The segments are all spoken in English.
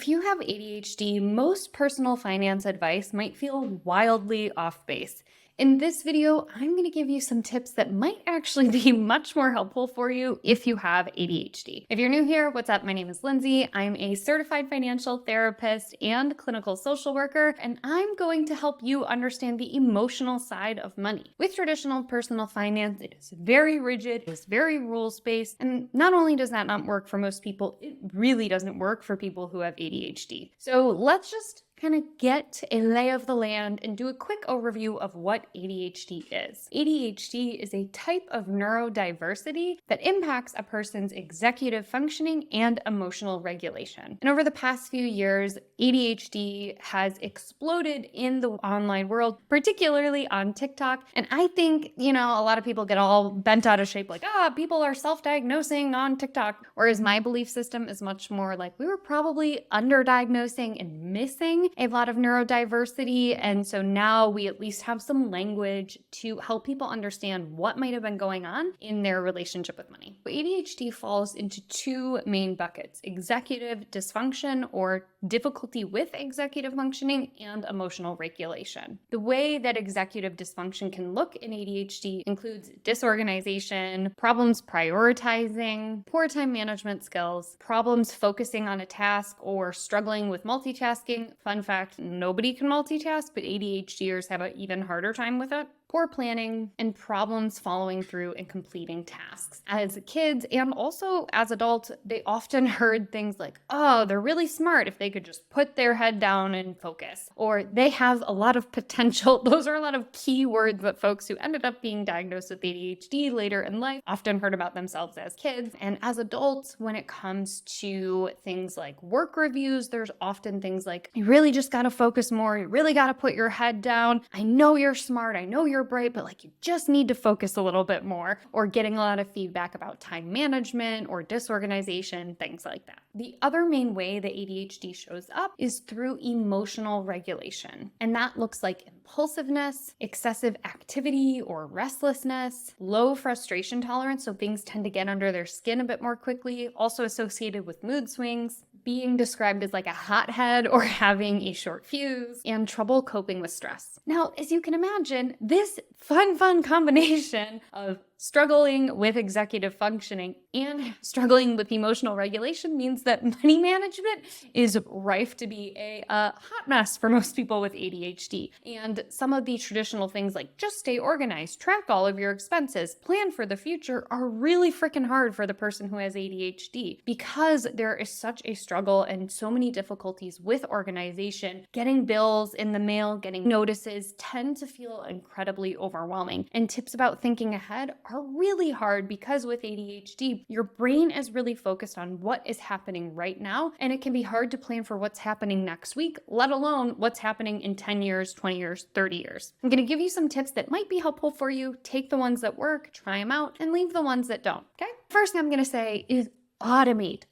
If you have ADHD, most personal finance advice might feel wildly off base. In this video, I'm going to give you some tips that might actually be much more helpful for you if you have ADHD. If you're new here, what's up? My name is Lindsay. I'm a certified financial therapist and clinical social worker, and I'm going to help you understand the emotional side of money. With traditional personal finance, it is very rigid, it is very rules-based, and not only does that not work for most people, it really doesn't work for people who have ADHD. So let's just kind of get a lay of the land and do a quick overview of what ADHD is. ADHD is a type of neurodiversity that impacts a person's executive functioning and emotional regulation. And over the past few years, ADHD has exploded in the online world, particularly on TikTok. And I think, a lot of people get all bent out of shape like, people are self-diagnosing on TikTok. Whereas my belief system is much more like we were probably underdiagnosing and missing a lot of neurodiversity, and so now we at least have some language to help people understand what might have been going on in their relationship with money. ADHD falls into two main buckets: executive dysfunction, or difficulty with executive functioning, and emotional regulation. The way that executive dysfunction can look in ADHD includes disorganization, problems prioritizing, poor time management skills, problems focusing on a task, or struggling with multitasking. Fun fact, nobody can multitask, but ADHDers have an even harder time with it. Poor planning, and problems following through and completing tasks. As kids and also as adults, they often heard things like, they're really smart if they could just put their head down and focus. Or they have a lot of potential. Those are a lot of key words that folks who ended up being diagnosed with ADHD later in life often heard about themselves as kids. And as adults, when it comes to things like work reviews, there's often things like, you really just got to focus more. You really got to put your head down. I know you're smart. I know you're bright, but you just need to focus a little bit more. Or getting a lot of feedback about time management or disorganization, things like that. The other main way that ADHD shows up is through emotional regulation. And that looks like impulsiveness, excessive activity or restlessness, low frustration tolerance, so things tend to get under their skin a bit more quickly, also associated with mood swings, being described as like a hothead or having a short fuse, and trouble coping with stress. Now, as you can imagine, this fun combination of struggling with executive functioning and struggling with emotional regulation means that money management is rife to be a hot mess for most people with ADHD. And some of the traditional things like just stay organized, track all of your expenses, plan for the future are really freaking hard for the person who has ADHD because there is such a struggle and so many difficulties with organization. Getting bills in the mail, getting notices tend to feel incredibly overwhelming. And tips about thinking ahead are really hard because with ADHD, your brain is really focused on what is happening right now, and it can be hard to plan for what's happening next week, let alone what's happening in 10 years, 20 years, 30 years. I'm going to give you some tips that might be helpful for you. Take the ones that work, try them out, and leave the ones that don't, okay? First thing I'm going to say is automate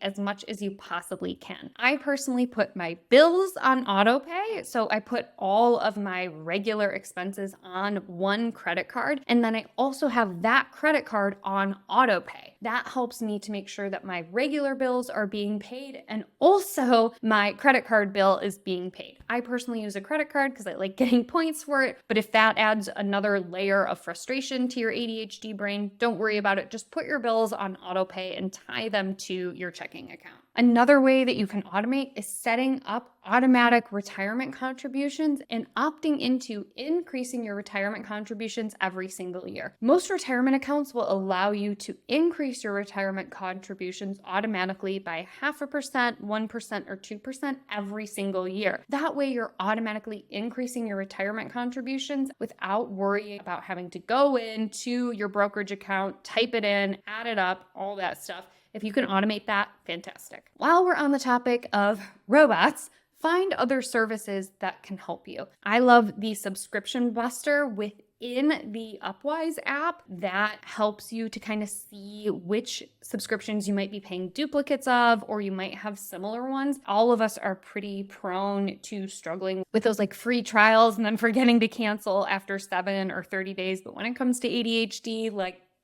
as much as you possibly can. I personally put my bills on auto pay. So I put all of my regular expenses on one credit card. And then I also have that credit card on auto pay. That helps me to make sure that my regular bills are being paid and also my credit card bill is being paid. I personally use a credit card because I like getting points for it. But if that adds another layer of frustration to your ADHD brain, don't worry about it. Just put your bills on auto pay and tie them to your checking account. Another way that you can automate is setting up automatic retirement contributions and opting into increasing your retirement contributions every single year. Most retirement accounts will allow you to increase your retirement contributions automatically by 0.5%, 1%, or 2% every single year. That way you're automatically increasing your retirement contributions without worrying about having to go into your brokerage account, type it in, add it up, all that stuff. If you can automate that, fantastic. While we're on the topic of robots, find other services that can help you. I love the subscription buster within the Upwise app that helps you to kind of see which subscriptions you might be paying duplicates of, or you might have similar ones. All of us are pretty prone to struggling with those like free trials and then forgetting to cancel after 7 or 30 days. But when it comes to ADHD,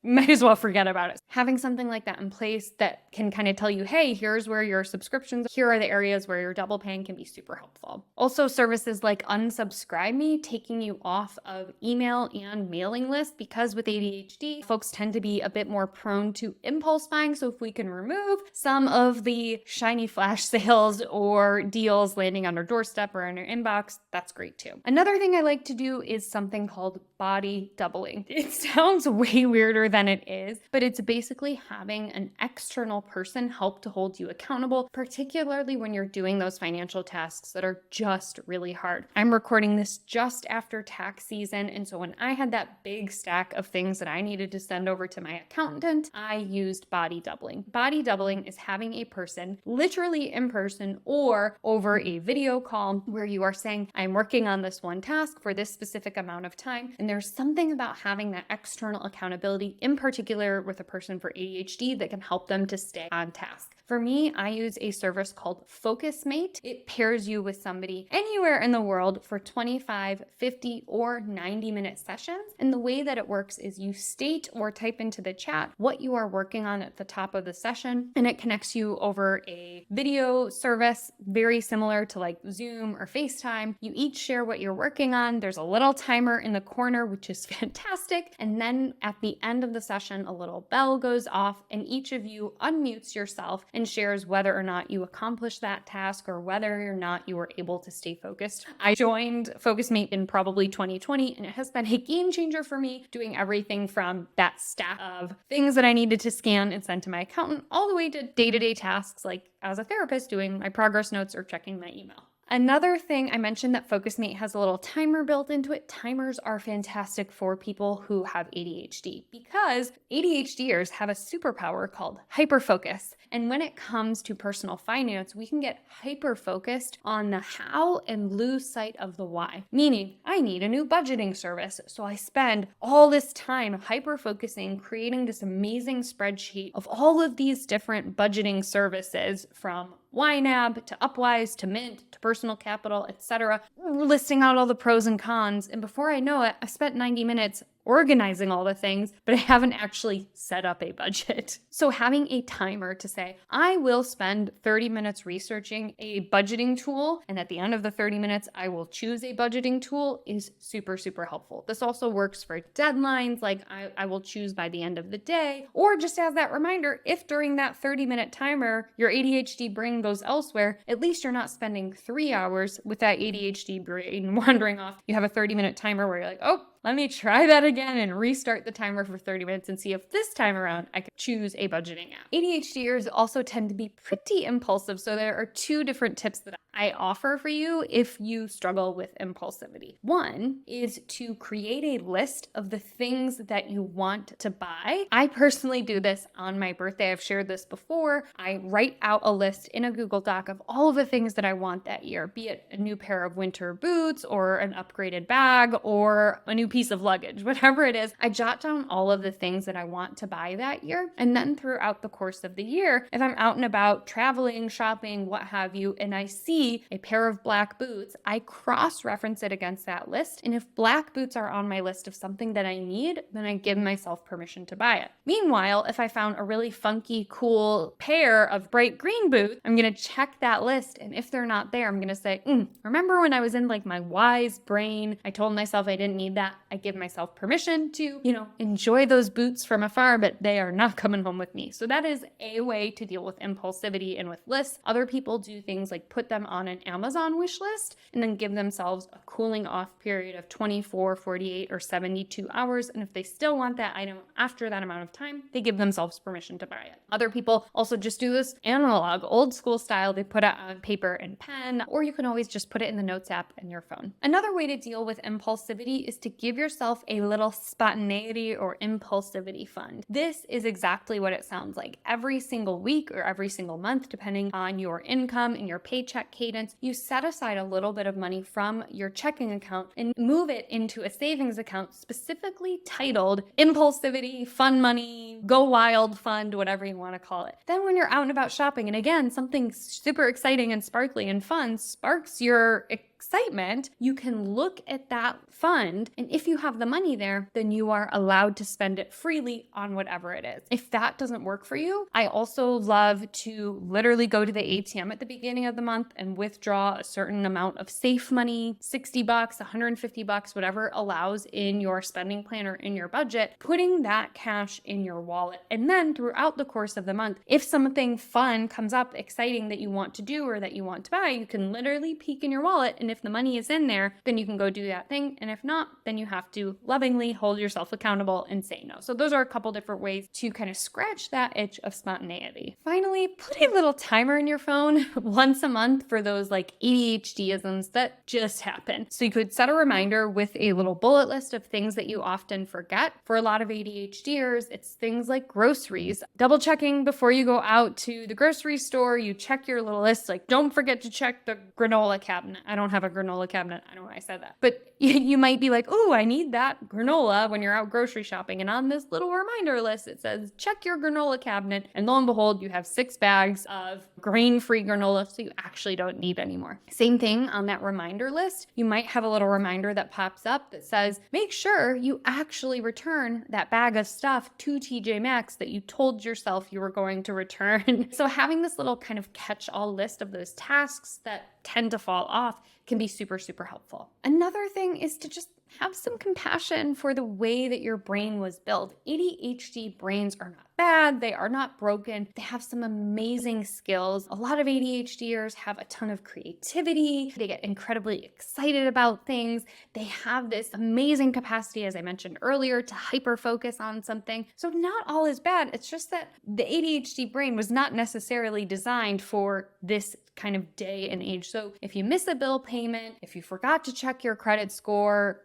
might as well forget about it. Having something like that in place that can kind of tell you, hey, here's where your subscriptions, here are the areas where you're double paying, can be super helpful. Also, services like Unsubscribe Me, taking you off of email and mailing lists, because with ADHD, folks tend to be a bit more prone to impulse buying. So if we can remove some of the shiny flash sales or deals landing on our doorstep or in our inbox, that's great too. Another thing I like to do is something called body doubling. It sounds way weirder than it is, but it's basically having an external person help to hold you accountable, particularly when you're doing those financial tasks that are just really hard. I'm recording this just after tax season, and so when I had that big stack of things that I needed to send over to my accountant, I used body doubling. Body doubling is having a person literally in person or over a video call where you are saying, I'm working on this one task for this specific amount of time. And there's something about having that external accountability, in particular with a person for ADHD, that can help them to stay on task. For me, I use a service called FocusMate. It pairs you with somebody anywhere in the world for 25, 50, or 90-minute sessions. And the way that it works is you state or type into the chat what you are working on at the top of the session, and it connects you over a video service very similar to like Zoom or FaceTime. You each share what you're working on. There's a little timer in the corner, which is fantastic. And then at the end of the session, a little bell goes off and each of you unmutes yourself and shares whether or not you accomplished that task or whether or not you were able to stay focused. I joined FocusMate in probably 2020, and it has been a game changer for me, doing everything from that stack of things that I needed to scan and send to my accountant, all the way to day-to-day tasks like as a therapist doing my progress notes or checking my email. Another thing, I mentioned that FocusMate has a little timer built into it. Timers are fantastic for people who have ADHD because ADHDers have a superpower called hyperfocus. And when it comes to personal finance, we can get hyper-focused on the how and lose sight of the why. Meaning, I need a new budgeting service, so I spend all this time hyper-focusing, creating this amazing spreadsheet of all of these different budgeting services, from YNAB to Upwise to Mint to Personal Capital, etc., listing out all the pros and cons. And before I know it, I spent 90 minutes organizing all the things, but I haven't actually set up a budget. So having a timer to say, I will spend 30 minutes researching a budgeting tool, and at the end of the 30 minutes, I will choose a budgeting tool, is super, super helpful. This also works for deadlines, like I will choose by the end of the day, or just as that reminder, if during that 30-minute timer, your ADHD brain goes elsewhere, at least you're not spending 3 hours with that ADHD brain wandering off. You have a 30-minute timer where you're like, oh, let me try that again and restart the timer for 30 minutes and see if this time around I can choose a budgeting app. ADHDers also tend to be pretty impulsive, so there are 2 different tips that I offer for you if you struggle with impulsivity. One is to create a list of the things that you want to buy. I personally do this on my birthday. I've shared this before. I write out a list in a Google Doc of all of the things that I want that year, be it a new pair of winter boots or an upgraded bag or a new piece of luggage, whatever it is. I jot down all of the things that I want to buy that year. And then throughout the course of the year, if I'm out and about traveling, shopping, what have you, and I see a pair of black boots, I cross-reference it against that list. And if black boots are on my list of something that I need, then I give myself permission to buy it. Meanwhile, if I found a really funky, cool pair of bright green boots, I'm going to check that list. And if they're not there, I'm going to say, remember when I was in like my wise brain, I told myself I didn't need that. I give myself permission to, enjoy those boots from afar, but they are not coming home with me. So that is a way to deal with impulsivity and with lists. Other people do things like put them on an Amazon wish list and then give themselves a cooling off period of 24, 48, or 72 hours. And if they still want that item after that amount of time, they give themselves permission to buy it. Other people also just do this analog, old school style. They put it on paper and pen, or you can always just put it in the Notes app in your phone. Another way to deal with impulsivity is to give yourself a little spontaneity or impulsivity fund. This is exactly what it sounds like. Every single week or every single month, depending on your income and your paycheck cadence, you set aside a little bit of money from your checking account and move it into a savings account specifically titled Impulsivity, Fun Money, Go Wild Fund, whatever you want to call it. Then when you're out and about shopping, and again, something super exciting and sparkly and fun sparks your excitement, you can look at that fund, and if you have the money there, then you are allowed to spend it freely on whatever it is. If that doesn't work for you, I also love to literally go to the ATM at the beginning of the month and withdraw a certain amount of safe money, $60, $150, whatever allows in your spending plan or in your budget, putting that cash in your wallet. And then throughout the course of the month, if something fun comes up, exciting that you want to do or that you want to buy, you can literally peek in your wallet. And if the money is in there, then you can go do that thing. And if not, then you have to lovingly hold yourself accountable and say no. So those are a couple different ways to kind of scratch that itch of spontaneity. Finally, put a little timer in your phone once a month for those like ADHD-isms that just happen. So you could set a reminder with a little bullet list of things that you often forget. For a lot of ADHDers, it's things like groceries. Double checking before you go out to the grocery store, you check your little list, like don't forget to check the granola cabinet. I don't have a granola cabinet. I don't know why I said that. But you might be like, oh, I need that granola when you're out grocery shopping. And on this little reminder list, it says, check your granola cabinet. And lo and behold, you have 6 bags of grain-free granola, so you actually don't need anymore. Same thing on that reminder list. You might have a little reminder that pops up that says, make sure you actually return that bag of stuff to TJ Maxx that you told yourself you were going to return. So having this little kind of catch-all list of those tasks that tend to fall off can be super, super helpful. Another thing is to just have some compassion for the way that your brain was built. ADHD brains are not bad. They are not broken. They have some amazing skills. A lot of ADHDers have a ton of creativity. They get incredibly excited about things. They have this amazing capacity, as I mentioned earlier, to hyper focus on something. So not all is bad. It's just that the ADHD brain was not necessarily designed for this kind of day and age. So if you miss a bill payment, if you forgot to check your credit score,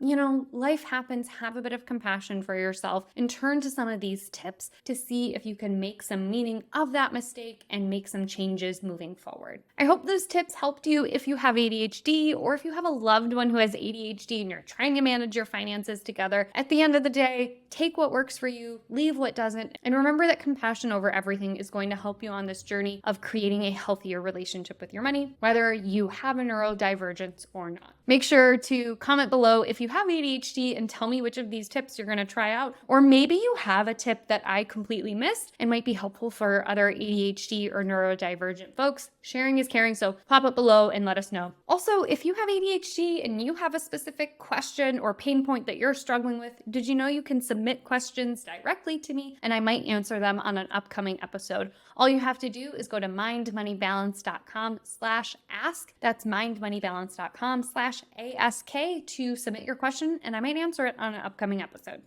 life happens. Have a bit of compassion for yourself and turn to some of these tips to see if you can make some meaning of that mistake and make some changes moving forward. I hope those tips helped you if you have ADHD or if you have a loved one who has ADHD and you're trying to manage your finances together. At the end of the day, take what works for you, leave what doesn't, and remember that compassion over everything is going to help you on this journey of creating a healthier relationship with your money, whether you have a neurodivergence or not. Make sure to comment below if you have ADHD and tell me which of these tips you're going to try out, or maybe you have a tip that I completely missed and might be helpful for other ADHD or neurodivergent folks. Sharing is caring, so pop it below and let us know. Also, if you have ADHD and you have a specific question or pain point that you're struggling with, did you know you can submit questions directly to me and I might answer them on an upcoming episode? All you have to do is go to mindmoneybalance.com/ask. That's mindmoneybalance.com/ask to submit your question and I might answer it on an upcoming episode.